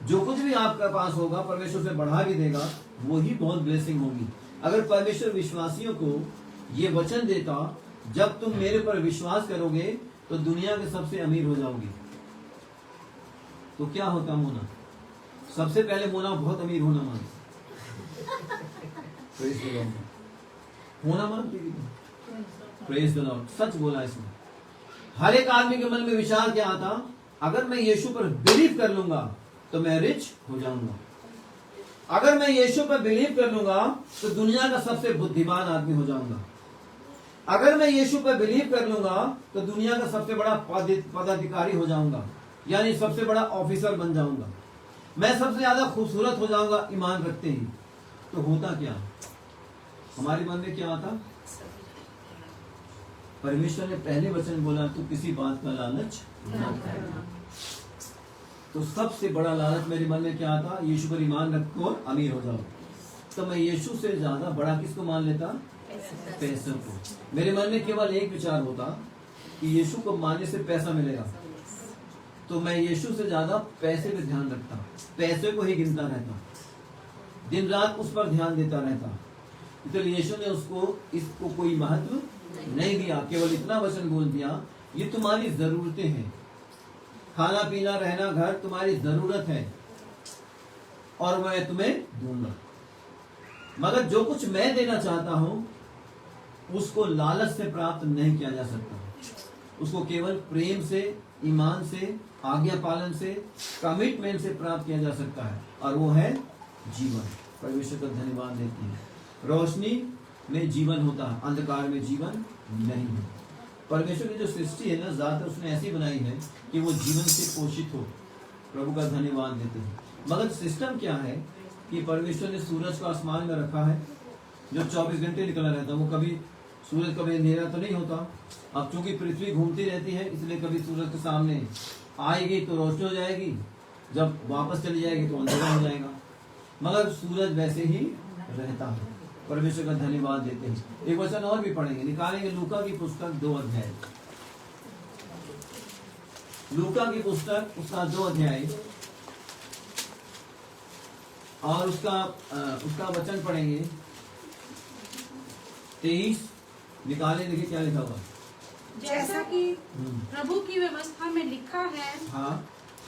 जो कुछ भी आपके पास होगा, परमेश्वर से बढ़ा भी देगा, वही बहुत ब्लेसिंग होगी। अगर परमेश्वर विश्वासियों को ये वचन देता, जब तुम मेरे पर विश्वास करोगे तो दुनिया के सबसे अमीर हो जाओगे, तो क्या होता मोना? सबसे पहले मोना बहुत अमीर होना मांगती, होना मांगती थी। Praise the Lord. सच बोला इसमें। हर एक आदमी के मन में विचार क्या आता? अगर मैं यीशु पर बिलीव कर लूंगा तो मैं रिच हो जाऊंगा। अगर मैं यीशु पर बिलीव कर लूंगा तो दुनिया का सबसे बुद्धिमान आदमी हो जाऊंगा। अगर मैं यीशु पर बिलीव कर लूंगा तो दुनिया का सबसे बड़ा पदाधिकारी हो जाऊंगा, यानी सबसे बड़ा ऑफिसर बन जाऊंगा। मैं सबसे ज्यादा खूबसूरत हो जाऊंगा ईमान रखते ही। तो होता क्या? हमारे मन में क्या आता? परमेश्वर ने पहले वचन बोला, तू किसी बात का लालच मत करना। तो सबसे बड़ा लालच मेरे मन में क्या आता? यीशु पर ईमान रखो और अमीर हो जाओ। तो मैं यीशु से ज्यादा बड़ा किसको मान लेता? पैसे को। मेरे मन में केवल एक विचार होता कि यीशु को मानने से पैसा मिलेगा, तो मैं यीशु से ज्यादा पैसे पे ध्यान रखता, पैसे को ही गिनता रहता, दिन रात उस पर ध्यान देता रहता। इसलिए यीशु ने इसको कोई महत्व नहीं दिया, केवल इतना वचन बोल दिया, ये तुम्हारी जरूरतें हैं। खाना पीना रहना घर तुम्हारी जरूरत है और मैं तुम्हें दूंगा। मगर जो कुछ मैं देना चाहता हूं उसको लालच से प्राप्त नहीं किया जा सकता। उसको केवल प्रेम से, ईमान से, आज्ञा पालन से, कमिटमेंट से प्राप्त किया जा सकता है, और वो है जीवन। परमेश्वर का धन्यवाद देते हैं। रोशनी में जीवन होता है, अंधकार में जीवन नहीं है। परमेश्वर की जो सृष्टि है ना, ज्यादातर उसने ऐसी बनाई है कि वो जीवन से पोषित हो। प्रभु का धन्यवाद देते हैं। मगर सिस्टम क्या है कि परमेश्वर ने सूरज को आसमान में रखा है जो 24 घंटे निकला रहता है। वो कभी सूरज कभी अंधेरा तो नहीं होता। अब चूंकि पृथ्वी घूमती रहती है, इसलिए कभी सूरज के सामने आएगी तो रोशनी हो जाएगी, जब वापस चली जाएगी तो अंधेरा हो जाएगा। मगर सूरज वैसे ही रहता है। परमेश्वर का धन्यवाद देते हैं। एक वचन और भी पढ़ेंगे, निकालेंगे लूका की पुस्तक 2 अध्याय। लूका की पुस्तक उसका 2 अध्याय और उसका वचन पढ़ेंगे 23 निकाले, देखिए क्या लिखा हुआ। जैसा कि प्रभु की व्यवस्था में लिखा है, हाँ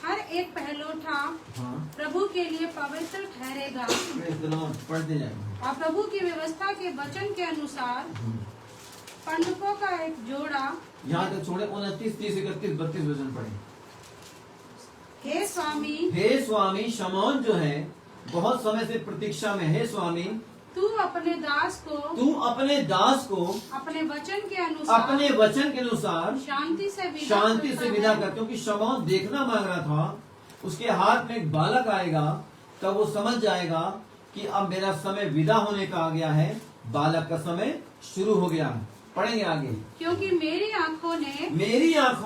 हर एक पहलौठा हाँ प्रभु के लिए पवित्र ठहरेगा। Praise the Lord, पढ़ते जाएंगे। और प्रभु की व्यवस्था के वचन के अनुसार पंडुकों का एक जोड़ा, यहाँ तक छोड़े 29, 30, 31, 32 वचन पढ़े। हे स्वामी, हे स्वामी, शमौन जो है बहुत समय से प्रतीक्षा में, हे स्वामी तू अपने दास को अपने वचन के अनुसार शांति से विदा कर, क्योंकि शमौन देखना मांग रहा था। उसके हाथ में एक बालक आएगा तब वो समझ जाएगा कि अब मेरा समय विदा होने का आ गया है, बालक का समय शुरू हो गया है। पढ़ेंगे आगे। क्योंकि मेरी आंखों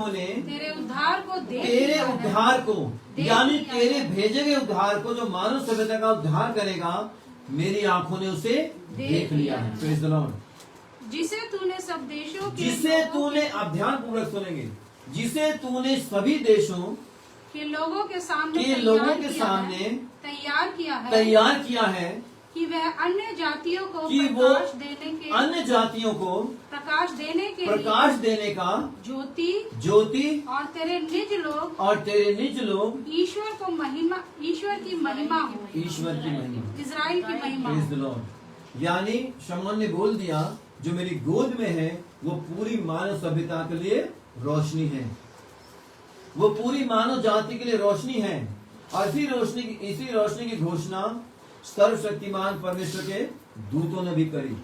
ने तेरे उद्धार को यानी तेरे भेजे गए उद्धार को, जो मानव सभ्यता का उद्धार करेगा, मेरी आंखों ने उसे देख लिया है। Praise the Lord। जिसे तूने सब देशों के आप ध्यान पूर्वक सुनेंगे, जिसे तूने सभी देशों के लोगों के सामने तैयार किया है कि वह अन्य जातियों को प्रकाश देने का ज्योति और तेरे निज लोग ईश्वर की महिमा हो, इज़राइल की महिमा Praise the Lord। यानी शमौन ने बोल दिया, जो मेरी गोद में है वो पूरी मानव सभ्यता के लिए रोशनी है, वो पूरी मानव जाति के लिए रोशनी है। और इसी रोशनी की घोषणा सर्वशक्तिमान परमेश्वर के दूतों ने भी करी।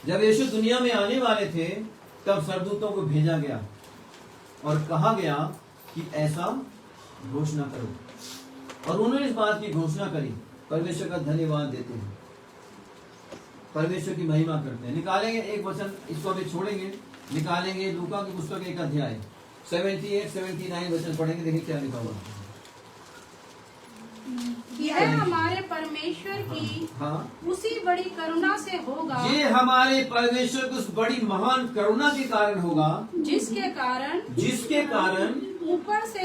जब यीशु दुनिया में आने वाले थे तब सरदूतों को भेजा गया और कहा गया कि ऐसा घोषणा करो, और उन्होंने इस बात की घोषणा करी। परमेश्वर का धन्यवाद देते हैं, परमेश्वर की महिमा करते हैं। निकालेंगे एक वचन, इसको अभी छोड़ेंगे, निकालेंगे लूका की पुस्तक 1 अध्याय 78, 79 वचन पढ़ेंगे, देखिए क्या लिखा हुआ। यह हमारे परमेश्वर की उसी बड़ी करुणा से होगा, ये हमारे परमेश्वर की उस बड़ी महान करुणा के कारण होगा, जिसके कारण ऊपर से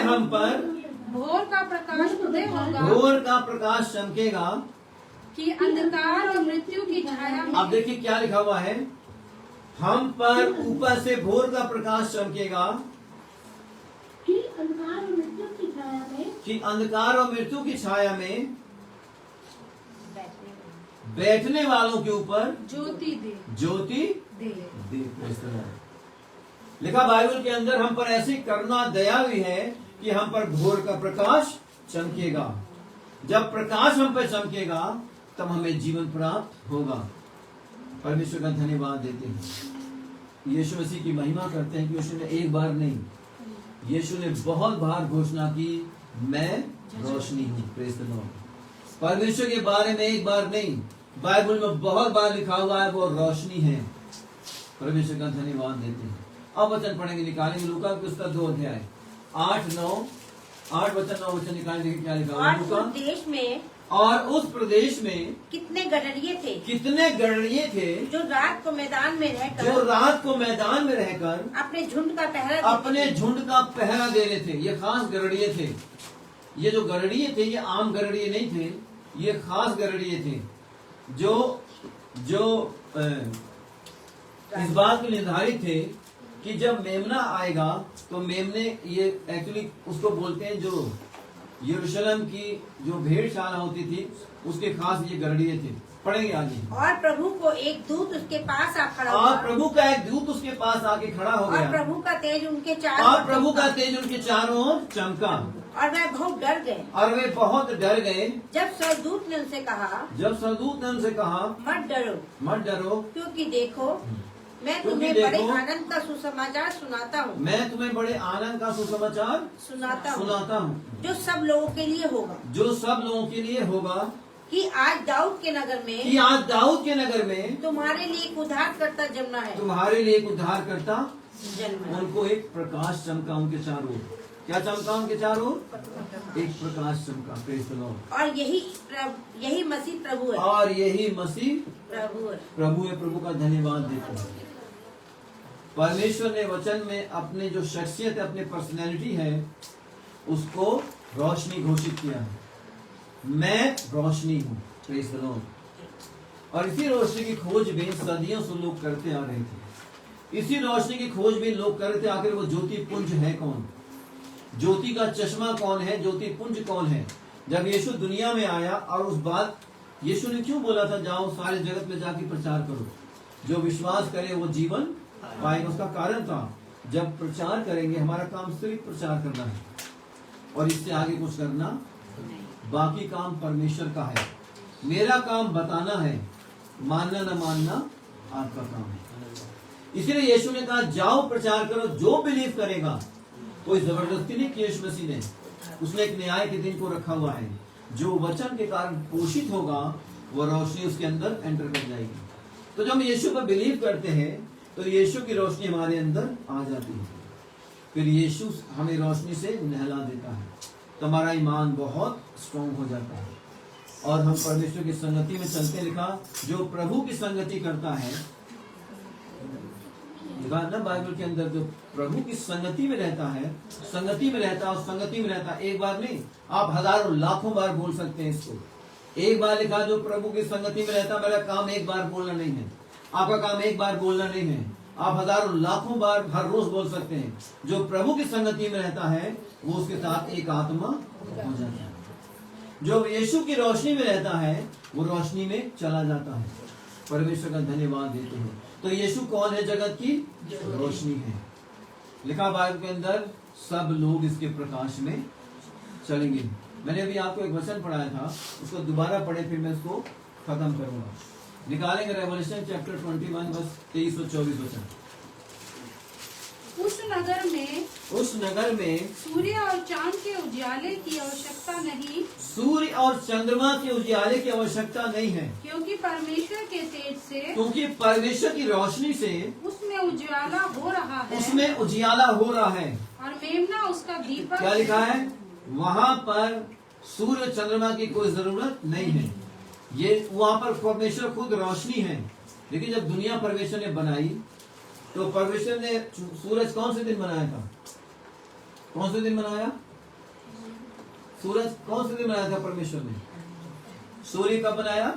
हम पर भोर का प्रकाश चमकेगा, कि अंधकार और मृत्यु की छाया में। अब देखिए क्या लिखा हुआ है, हम पर ऊपर से भोर का प्रकाश चमकेगा, कि अंधकार और मृत्यु की छाया में बैठने वालों के ऊपर ज्योति दे। लिखा बाइबल के अंदर, हम पर ऐसी करुणा दया हुई है कि हम पर भोर का प्रकाश चमकेगा। जब प्रकाश हम पर चमकेगा तब हमें जीवन प्राप्त होगा। परमेश्वर का धन्यवाद देते हैं, यीशु मसीह की महिमा करते हैं कि यीशु ने एक बार नहीं, यीशु ने बहुत बार घोषणा की, मैं रोशनी हूँ। Praise the Lord. परमेश्वर के बारे में एक बार नहीं, बाइबल में बहुत बार लिखा हुआ है वो रोशनी है। परमेश्वर का धन्यवाद देते हैं। अब वचन पढ़ेंगे, निकालेंगे लूका की पुस्तक 2 अध्याय 8 वचन 9 वचन निकालेंगे, क्या लिखा हुआ है। और उस प्रदेश में कितने गडरिये थे जो रात को मैदान में रहकर अपने झुंड का पहरा दे रहे थे। ये खास गडरिये थे। ये जो गडरिये थे ये आम गडरिये नहीं थे, ये खास गडरिये थे जो इस बात के निर्धारित थे कि जब मेमना आएगा तो मेमने, ये एक्चुअली उसको बोलते हैं जो यरूशलेम की जो भेड़शाला होती थी उसके खास ये गडरिये थे। पढ़ेंगे आगे। और प्रभु को एक दूत उसके पास आके खड़ा हो गया, और प्रभु का तेज उनके चारों ओर चमका, और वे बहुत डर गए। जब सरदूत ने उनसे कहा मत डरो, क्योंकि देखो मैं तुम्हें बड़े आनंद का सुसमाचार सुनाता हूँ जो सब लोगों के लिए होगा कि आज दाऊद के नगर में तुम्हारे लिए एक उद्धारकर्ता जन्मा है। उनको एक प्रकाश चमका उनके चारों ओर। क्या चमका उनके चारों ओर? एक प्रकाश चमका। Praise the Lord. और यही मसीह प्रभु है। प्रभु का धन्यवाद देते हैं। परमेश्वर ने वचन में अपने जो शख्सियत है, अपनी पर्सनैलिटी है, उसको रोशनी घोषित किया है। मैं रोशनी हूँ। Praise the Lord. और इसी रोशनी की खोजबीन सदियों से लोग करते आ रहे थे। इसी रोशनी की खोजबीन लोग करते, आखिर वो ज्योति पुंज है कौन, ज्योति का चश्मा कौन है, ज्योति पुंज कौन है। जब यीशु दुनिया में आया और उस बात यीशु ने क्यों बोला था, जाओ सारे जगत में जाके प्रचार करो, जो विश्वास करे वो जीवन पाएगा। उसका कारण था, जब प्रचार करेंगे, हमारा काम सिर्फ प्रचार करना है और इससे आगे कुछ करना, बाकी काम परमेश्वर का है। मेरा काम बताना है, मानना न मानना आपका काम है। इसलिए यीशु ने कहा जाओ प्रचार करो, जो बिलीव करेगा। कोई जबरदस्ती नहीं की यीशु मसीह ने, उसने एक न्याय के दिन को रखा हुआ है। जो वचन के कारण पोषित होगा वो रोशनी उसके अंदर एंटर कर जाएगी। तो जब हम यीशु पर बिलीव करते हैं तो यीशु की रोशनी हमारे अंदर आ जाती है, फिर यीशु हमें रोशनी से नहला देता है, तो हमारा ईमान बहुत स्ट्रॉन्ग हो जाता है और हम परमेश्वर की संगति में चलते। लिखा जो प्रभु की संगति करता है, लिखा ना बाइबल के अंदर, जो प्रभु की संगति में रहता है, संगति में रहता है और संगति में रहता है। एक बार नहीं, आप हजारों लाखों बार बोल सकते हैं इसको। एक बार लिखा जो प्रभु की संगति में रहता है। मेरा काम एक बार बोलना नहीं है, आपका काम एक बार बोलना नहीं है, आप हजारों लाखों बार हर रोज बोल सकते हैं। जो प्रभु की संगति में रहता है वो उसके साथ एक आत्मा हो जाता है। जो यीशु की रोशनी में रहता है वो रोशनी में चला जाता है। परमेश्वर का धन्यवाद देते हैं। तो यीशु कौन है? जगत की रोशनी है। लिखा बाइबल के अंदर सब लोग इसके प्रकाश में चलेंगे। मैंने अभी आपको एक वचन पढ़ाया था, उसको दोबारा पढ़े फिर मैं इसको खत्म करूंगा। निकालेंगे रेवल्यूशन चैप्टर 21 वर्स 23 और 24 वचन। उस नगर में सूर्य और चांद के उजाले की आवश्यकता नहीं, सूर्य और चंद्रमा के उजाले की आवश्यकता नहीं है, क्योंकि परमेश्वर के तेज से, क्योंकि परमेश्वर की रोशनी से उसमें उजाला हो रहा है, उसमें उजियाला हो रहा है। और मेमना उसका दीपक। क्या लिखा है? वहाँ पर सूर्य चंद्रमा की कोई जरूरत नहीं है। ये वहाँ पर परमेश्वर खुद रोशनी है। लेकिन जब दुनिया परमेश्वर ने बनाई तो परमेश्वर ने सूरज कौन से दिन बनाया था? कौन से दिन बनाया? सूरज कौन से दिन बनाया था परमेश्वर ने? सूर्य कब बनाया?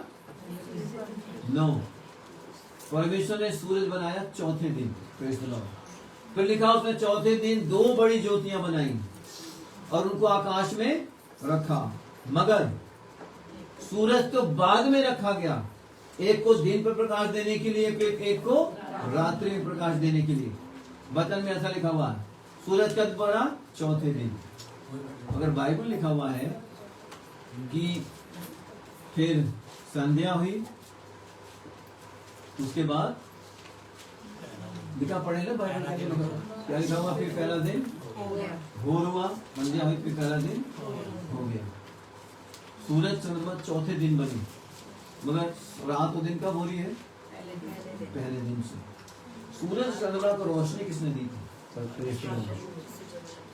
नो, परमेश्वर ने सूरज बनाया चौथे दिन। Praise the Lord. फिर लिखा उसने चौथे दिन दो बड़ी ज्योतियां बनाई और उनको आकाश में रखा। मगर सूरज तो बाद में रखा गया, एक को दिन पर प्रकाश देने के लिए, फिर एक को रात्रि में प्रकाश देने के लिए। वचन में ऐसा लिखा हुआ है। सूरज कब बना? चौथे दिन। अगर बाइबल लिखा हुआ है कि फिर संध्या हुई, उसके बाद लिखा पढ़े ना बाइबल में लिखा हुआ, क्या लिखा हुआ? फिर पहला दिन भोर हुआ, संध्या हुई, फिर पहला दिन हो गया। सूरज चंद्रमा चौथे दिन बनी, मगर रात और दिन कब हो रही है? पहले दिन से। सूरज चंद्रमा को रोशनी किसने दी थी?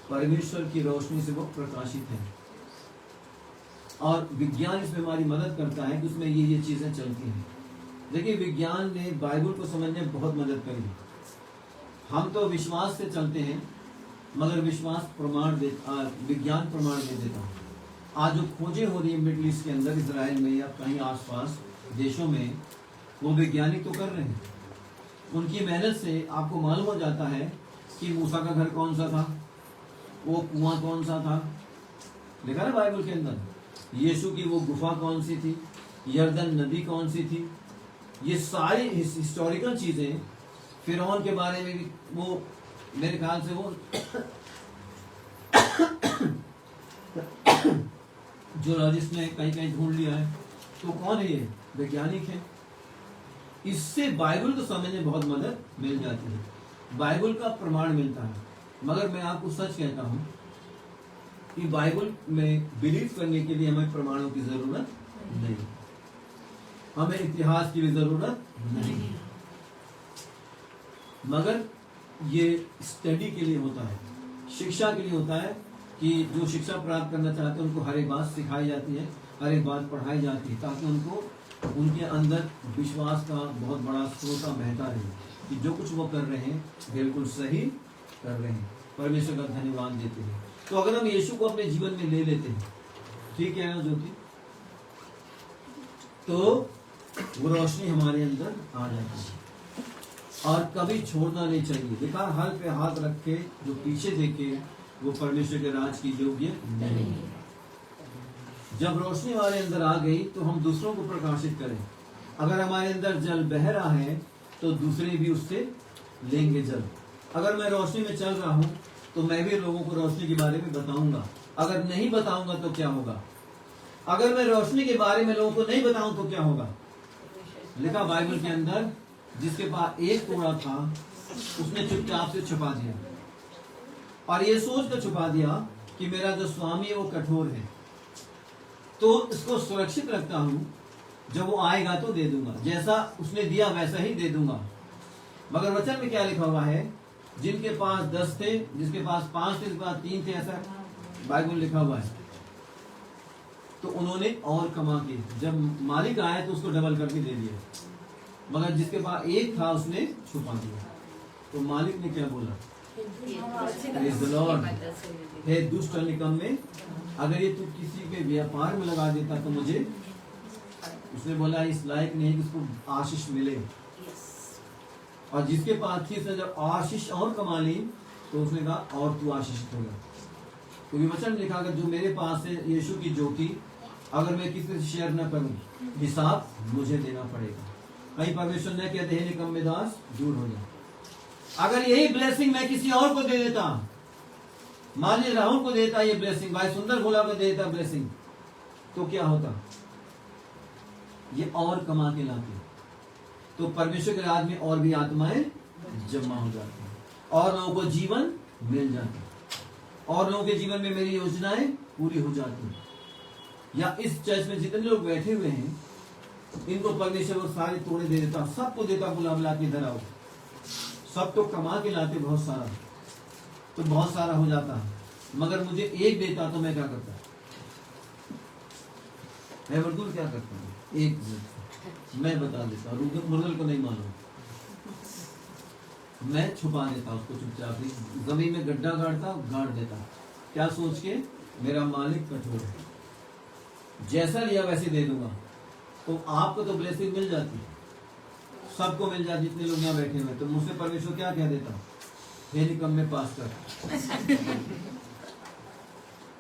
परमेश्वर की रोशनी से वो प्रकाशित है। और विज्ञान इसमें हमारी मदद करता है कि उसमें ये चीजें चलती हैं। देखिए, विज्ञान ने बाइबल को समझने में बहुत मदद करी। हम तो विश्वास से चलते हैं, मगर विश्वास प्रमाण विज्ञान प्रमाण दे देता है। आज जो खोजें हो रही है मिडिल ईस्ट के अंदर, इजराइल में या कहीं आसपास देशों में, वो वैज्ञानिक तो कर रहे हैं। उनकी मेहनत से आपको मालूम हो जाता है कि मूसा का घर कौन सा था, वो कुआं कौन सा था। लिखा ना बाइबल के अंदर, यीशु की वो गुफा कौन सी थी, यर्दन नदी कौन सी थी। ये सारी हिस्टोरिकल चीजें, फिरौन के बारे में भी वो मेरे ख्याल से वो जियोलॉजिस्ट ने कहीं कहीं ढूंढ लिया है। तो कौन है ये? वैज्ञानिक है। इससे बाइबल को समझने में बहुत मदद मिल जाती है, बाइबल का प्रमाण मिलता है। मगर मैं आपको सच कहता हूं कि बाइबल में बिलीव करने के लिए हमें प्रमाणों की जरूरत नहीं, हमें इतिहास की भी जरूरत नहीं, मगर ये स्टडी के लिए होता है, शिक्षा के लिए होता है कि जो शिक्षा प्राप्त करना चाहते हैं उनको हर एक बात सिखाई जाती है, हर एक बात पढ़ाई जाती है, ताकि उनको उनके अंदर विश्वास का बहुत बड़ा स्रोत बहता रहे कि जो कुछ वो कर रहे हैं बिल्कुल सही कर रहे हैं। परमेश्वर का धन्यवाद देते हैं। तो अगर हम यीशु को अपने जीवन में ले लेते हैं, ठीक है ना ज्योति, तो वो रोशनी हमारे अंदर आ जाती है। और कभी छोड़ना नहीं चाहिए। देखा, हल पे हाथ रखे जो पीछे देखे वो परमेश्वर के राज की योग्य नहीं है। जब रोशनी हमारे अंदर आ गई तो हम दूसरों को प्रकाशित करें। अगर हमारे अंदर जल बह रहा है तो दूसरे भी उससे लेंगे जल। अगर मैं रोशनी में चल रहा हूं तो मैं भी लोगों को रोशनी के बारे में बताऊंगा। अगर नहीं बताऊंगा तो क्या होगा? अगर मैं रोशनी के बारे में लोगों को नहीं बताऊं तो क्या होगा? लिखा बाइबल के अंदर, जिसके पास एक टुकड़ा था उसने चुपचाप से छुपा दिया और ये सोच कर छुपा दिया कि मेरा जो स्वामी है वो कठोर है, तो इसको सुरक्षित रखता हूं, जब वो आएगा तो दे दूंगा, जैसा उसने दिया वैसा ही दे दूंगा। मगर वचन में क्या लिखा हुआ है? जिनके पास 10 थे, जिसके पास 5 थे, जिसके पास 3 थे, ऐसा बाइबल लिखा हुआ है। तो उन्होंने और कमा के, जब मालिक आया तो उसको डबल करके दे दिया। मगर जिसके पास एक था उसने छुपा दिया। तो मालिक ने क्या बोला? Praise the Lord। हे दुष्ट और निकम्मे, अगर ये तू किसी के व्यापार में लगा देता तो मुझे, उसने बोला इस लायक नहीं कि उसको आशीष मिले। और जिसके पास थी उसने जब आशीष और कमा ली तो उसने कहा और तू आशीषित होगा। क्योंकि वचन लिखा, अगर जो मेरे पास है यीशु की ज्योति, अगर मैं किसी से शेयर न करूं, हिसाब मुझे देना पड़ेगा। कहीं परमेश्वर ने कहते हैं निकम्मे दास दूर हो जा। अगर यही ब्लेसिंग मैं किसी और को दे देता, मान लीजिए राहुल को देता ये ब्लेसिंग, भाई सुंदर भोला को देता ब्लेसिंग, तो क्या होता? ये और कमा के लाते, तो परमेश्वर के राज में और भी आत्माएं जमा हो जाती हैं और लोगों को जीवन मिल जाता है और लोगों के जीवन में मेरी योजनाएं पूरी हो जाती हैं। या इस चर्च में जितने लोग बैठे हुए हैं, इनको परमेश्वर वो सारे तोड़े दे देता, सबको देता, बुला बुला के इधर आओ। सब तो कमा के लाते बहुत सारा, तो बहुत सारा हो जाता, मगर मुझे एक देता तो मैं क्या करता? मैं वर्दुल क्या करता हूँ? एक मैं बता देता, मुर्गल को नहीं मालूम, मैं छुपा देता उसको चुपचाप ही, जमीन में गड्ढा गाड़ देता। क्या सोच के? मेरा मालिक कठोर है, जैसा लिया वैसे दे दूंगा। तो आपको तो ब्लेसिंग मिल जाती है, सबको मिल जाती, जितने लोग यहाँ बैठे हुए। तो मुझसे परमेश्वर क्या कह देता? हे निकम्मे पास कर।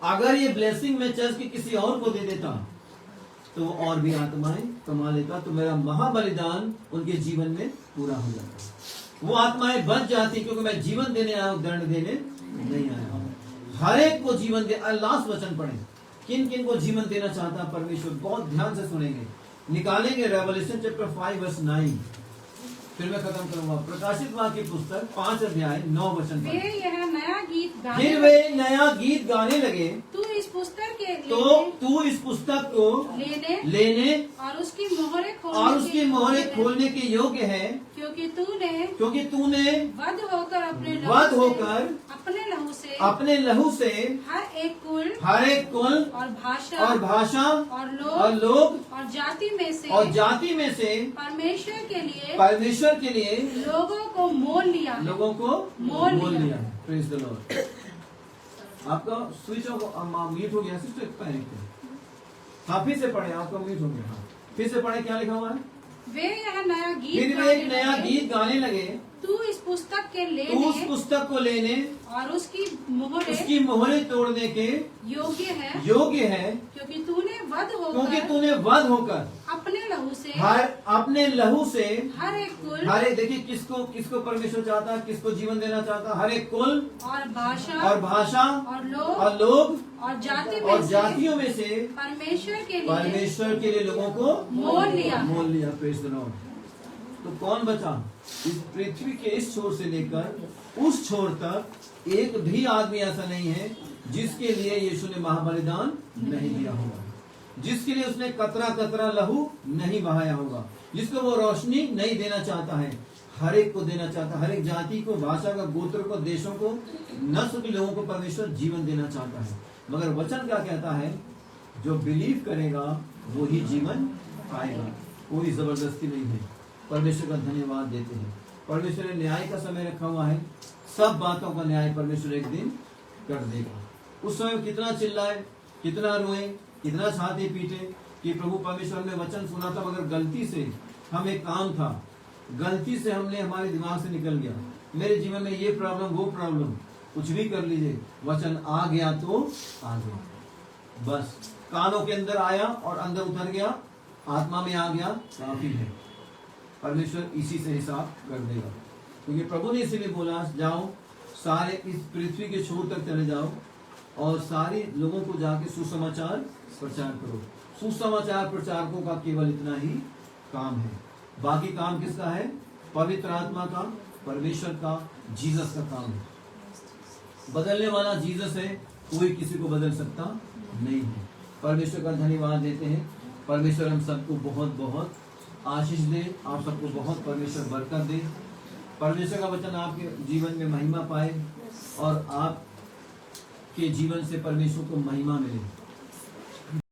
अगर ये ब्लेसिंग मैं चर्च के किसी और को दे देता तो वो और भी आत्माएं कमा लेता, तो मेरा महाबलिदान उनके जीवन में पूरा हो जाता। वो आत्माएं बच जाती, क्योंकि मैं जीवन देने आया हूं, दंड देने नहीं आया हूं। हर एक को जीवन दे। लास्ट वचन पढ़े, किन किन को जीवन देना चाहता परमेश्वर? बहुत ध्यान से सुनेंगे, निकालेंगे। रेवल्यूशन चैप्टर 5 वर्स 9, फिर मैं खत्म करूंगा। प्रकाशित वाक्य की पुस्तक 5 अध्याय 9 वचन। वे यह नया गीत गाने फिर वे नया गीत गाने लगे, तू इस पुस्तक के तो तू इस पुस्तक को लेने और उसकी मोहरें खोलने के योग्य है, क्योंकि तूने वध होकर अपने लहू से हर एक कुल और भाषा और लोग और जाति में से परमेश्वर के लिए लोगों को मोल लिया। Praise the Lord. आपका स्विच म्यूट हो गया सिस्टर, हाँ फिर से पढ़े, आपका म्यूट हो गया। हाँ फिर से पढ़े, क्या लिखा हुआ है? वे यह नया गीत गाने लगे, तू इस पुस्तक को लेने और उसकी मोहरें तोड़ने के योग्य है, क्योंकि तूने वध होकर अपने लहू से हर एक देखिए किसको परमेश्वर चाहता, किसको जीवन देना चाहता? हर एक कुल और भाषा और लोग और जातियों में से परमेश्वर के लिए लोगों को मोल लिया। Praise the Lord. तो कौन बचा? इस पृथ्वी के इस छोर से लेकर उस छोर तक एक भी आदमी ऐसा नहीं है जिसके लिए यीशु ने महाबलिदान नहीं दिया होगा, जिसके लिए उसने कतरा लहू नहीं बहाया होगा, जिसको वो रोशनी नहीं देना चाहता है। हर एक को देना चाहता, हर एक जाति को, भाषा को, गोत्र को, देशों को, नस्ल के लोगों को परमेश्वर जीवन देना चाहता है। मगर वचन क्या कहता है? जो बिलीव करेगा वो ही जीवन पाएगा, कोई जबरदस्ती नहीं है। परमेश्वर का धन्यवाद देते हैं। परमेश्वर ने न्याय का समय रखा हुआ है, सब बातों का न्याय परमेश्वर एक दिन कर देगा। उस समय कितना चिल्लाए, कितना रोए, कितना छाती पीटे, कि प्रभु परमेश्वर ने वचन सुना था, मगर गलती से हम एक काम था, गलती से हमने हमारे दिमाग से निकल गया, मेरे जीवन में ये प्रॉब्लम वो प्रॉब्लम, कुछ भी कर लीजिए, वचन आ गया तो आ गया, बस कानों के अंदर आया और अंदर उतर गया, आत्मा में आ गया, काफी है। परमेश्वर इसी से हिसाब कर देगा, क्योंकि प्रभु ने इसीलिए बोला जाओ सारे इस पृथ्वी के छोर तक चले जाओ और सारे लोगों को जाके सुसमाचार प्रचार करो। सुसमाचार प्रचारकों का केवल इतना ही काम है, बाकी काम किसका है? पवित्र आत्मा का, परमेश्वर का, जीसस का काम है। बदलने वाला जीसस है, कोई किसी को बदल सकता नहीं है। परमेश्वर का धन्यवाद देते हैं। परमेश्वर हम सबको बहुत बहुत आशीष दे, आप सबको बहुत परमेश्वर बरकत दे। परमेश्वर का वचन आपके जीवन में महिमा पाए और आप के जीवन से परमेश्वर को महिमा मिले।